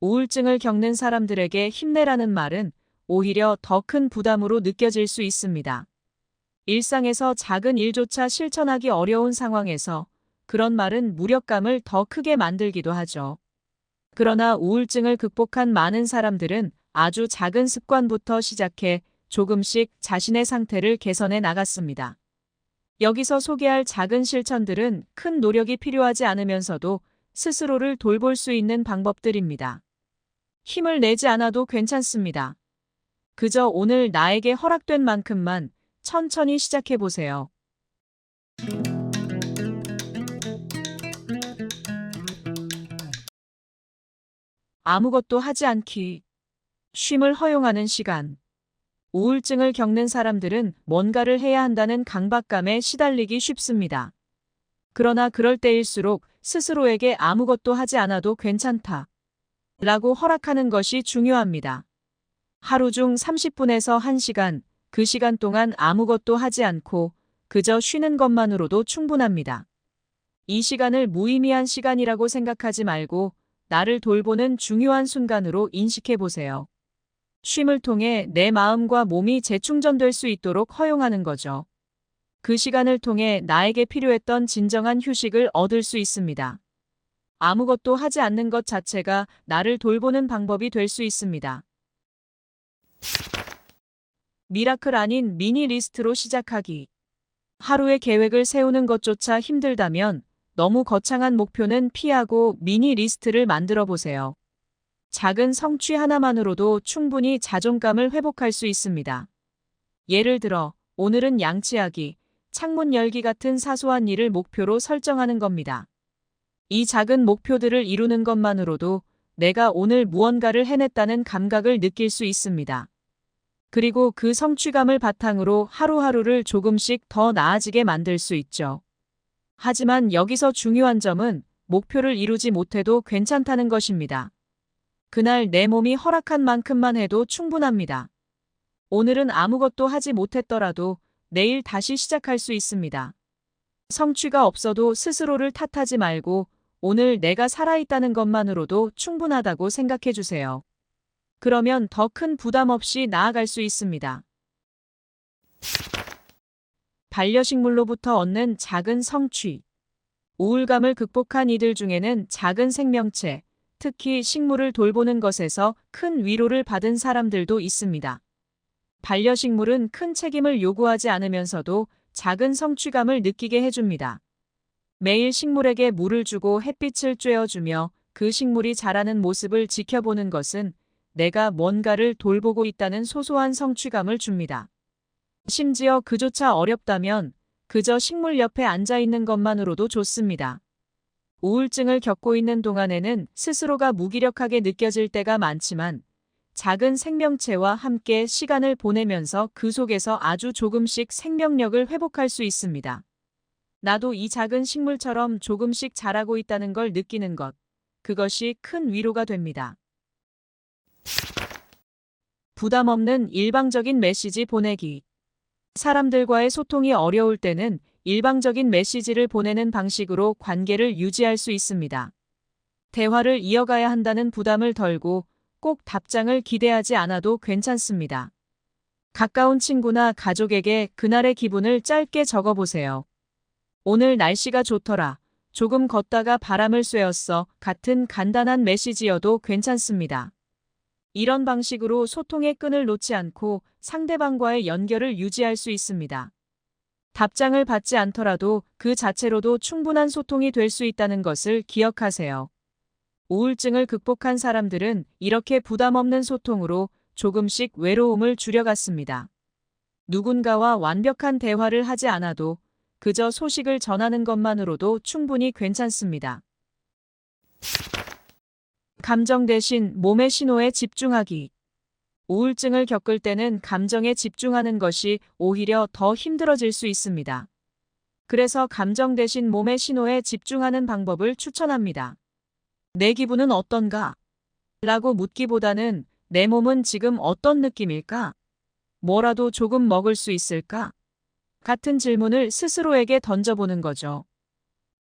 우울증을 겪는 사람들에게 힘내라는 말은 오히려 더 큰 부담으로 느껴질 수 있습니다. 일상에서 작은 일조차 실천하기 어려운 상황에서 그런 말은 무력감을 더 크게 만들기도 하죠. 그러나 우울증을 극복한 많은 사람들은 아주 작은 습관부터 시작해 조금씩 자신의 상태를 개선해 나갔습니다. 여기서 소개할 작은 실천들은 큰 노력이 필요하지 않으면서도 스스로를 돌볼 수 있는 방법들입니다. 힘을 내지 않아도 괜찮습니다. 그저 오늘 나에게 허락된 만큼만 천천히 시작해 보세요. 아무것도 하지 않기. 쉼을 허용하는 시간. 우울증을 겪는 사람들은 뭔가를 해야 한다는 강박감에 시달리기 쉽습니다. 그러나 그럴 때일수록 스스로에게 아무것도 하지 않아도 괜찮다 라고 허락하는 것이 중요합니다. 하루 중 30분에서 1시간, 그 시간 동안 아무것도 하지 않고 그저 쉬는 것만으로도 충분합니다. 이 시간을 무의미한 시간이라고 생각하지 말고 나를 돌보는 중요한 순간으로 인식해 보세요. 쉼을 통해 내 마음과 몸이 재충전될 수 있도록 허용하는 거죠. 그 시간을 통해 나에게 필요했던 진정한 휴식을 얻을 수 있습니다. 아무것도 하지 않는 것 자체가 나를 돌보는 방법이 될 수 있습니다. 미라클 아닌 미니 리스트로 시작하기. 하루의 계획을 세우는 것조차 힘들다면 너무 거창한 목표는 피하고 미니 리스트를 만들어 보세요. 작은 성취 하나만으로도 충분히 자존감을 회복할 수 있습니다. 예를 들어, 오늘은 양치하기, 창문 열기 같은 사소한 일을 목표로 설정하는 겁니다. 이 작은 목표들을 이루는 것만으로도 내가 오늘 무언가를 해냈다는 감각을 느낄 수 있습니다. 그리고 그 성취감을 바탕으로 하루하루를 조금씩 더 나아지게 만들 수 있죠. 하지만 여기서 중요한 점은 목표를 이루지 못해도 괜찮다는 것입니다. 그날 내 몸이 허락한 만큼만 해도 충분합니다. 오늘은 아무것도 하지 못했더라도 내일 다시 시작할 수 있습니다. 성취가 없어도 스스로를 탓하지 말고 오늘 내가 살아있다는 것만으로도 충분하다고 생각해 주세요. 그러면 더 큰 부담 없이 나아갈 수 있습니다. 반려식물로부터 얻는 작은 성취. 우울감을 극복한 이들 중에는 작은 생명체, 특히 식물을 돌보는 것에서 큰 위로를 받은 사람들도 있습니다. 반려식물은 큰 책임을 요구하지 않으면서도 작은 성취감을 느끼게 해줍니다. 매일 식물에게 물을 주고 햇빛을 쬐어주며 그 식물이 자라는 모습을 지켜보는 것은 내가 뭔가를 돌보고 있다는 소소한 성취감을 줍니다. 심지어 그조차 어렵다면 그저 식물 옆에 앉아 있는 것만으로도 좋습니다. 우울증을 겪고 있는 동안에는 스스로가 무기력하게 느껴질 때가 많지만 작은 생명체와 함께 시간을 보내면서 그 속에서 아주 조금씩 생명력을 회복할 수 있습니다. 나도 이 작은 식물처럼 조금씩 자라고 있다는 걸 느끼는 것, 그것이 큰 위로가 됩니다. 부담 없는 일방적인 메시지 보내기. 사람들과의 소통이 어려울 때는 일방적인 메시지를 보내는 방식으로 관계를 유지할 수 있습니다. 대화를 이어가야 한다는 부담을 덜고 꼭 답장을 기대하지 않아도 괜찮습니다. 가까운 친구나 가족에게 그날의 기분을 짧게 적어보세요. 오늘 날씨가 좋더라. 조금 걷다가 바람을 쐬었어. 같은 간단한 메시지여도 괜찮습니다. 이런 방식으로 소통의 끈을 놓지 않고 상대방과의 연결을 유지할 수 있습니다. 답장을 받지 않더라도 그 자체로도 충분한 소통이 될 수 있다는 것을 기억하세요. 우울증을 극복한 사람들은 이렇게 부담 없는 소통으로 조금씩 외로움을 줄여갔습니다. 누군가와 완벽한 대화를 하지 않아도 그저 소식을 전하는 것만으로도 충분히 괜찮습니다. 감정 대신 몸의 신호에 집중하기. 우울증을 겪을 때는 감정에 집중하는 것이 오히려 더 힘들어질 수 있습니다. 그래서 감정 대신 몸의 신호에 집중하는 방법을 추천합니다. 내 기분은 어떤가? 라고 묻기보다는 내 몸은 지금 어떤 느낌일까? 뭐라도 조금 먹을 수 있을까? 같은 질문을 스스로에게 던져보는 거죠.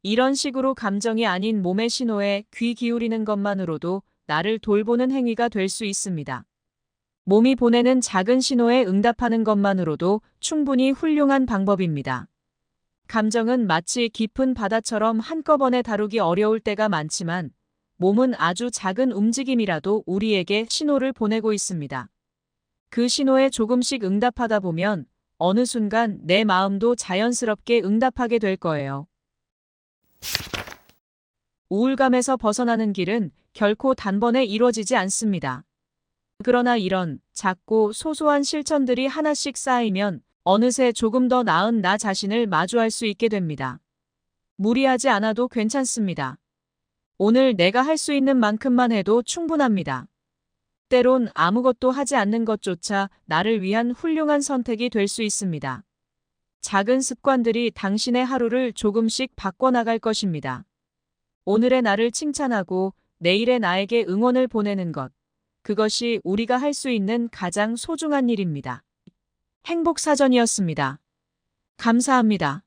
이런 식으로 감정이 아닌 몸의 신호에 귀 기울이는 것만으로도 나를 돌보는 행위가 될 수 있습니다. 몸이 보내는 작은 신호에 응답하는 것만으로도 충분히 훌륭한 방법입니다. 감정은 마치 깊은 바다처럼 한꺼번에 다루기 어려울 때가 많지만 몸은 아주 작은 움직임이라도 우리에게 신호를 보내고 있습니다. 그 신호에 조금씩 응답하다 보면 어느 순간 내 마음도 자연스럽게 응답하게 될 거예요. 우울감에서 벗어나는 길은 결코 단번에 이루어지지 않습니다. 그러나 이런 작고 소소한 실천들이 하나씩 쌓이면 어느새 조금 더 나은 나 자신을 마주할 수 있게 됩니다. 무리하지 않아도 괜찮습니다. 오늘 내가 할 수 있는 만큼만 해도 충분합니다. 때론 아무것도 하지 않는 것조차 나를 위한 훌륭한 선택이 될 수 있습니다. 작은 습관들이 당신의 하루를 조금씩 바꿔나갈 것입니다. 오늘의 나를 칭찬하고 내일의 나에게 응원을 보내는 것. 그것이 우리가 할 수 있는 가장 소중한 일입니다. 행복사전이었습니다. 감사합니다.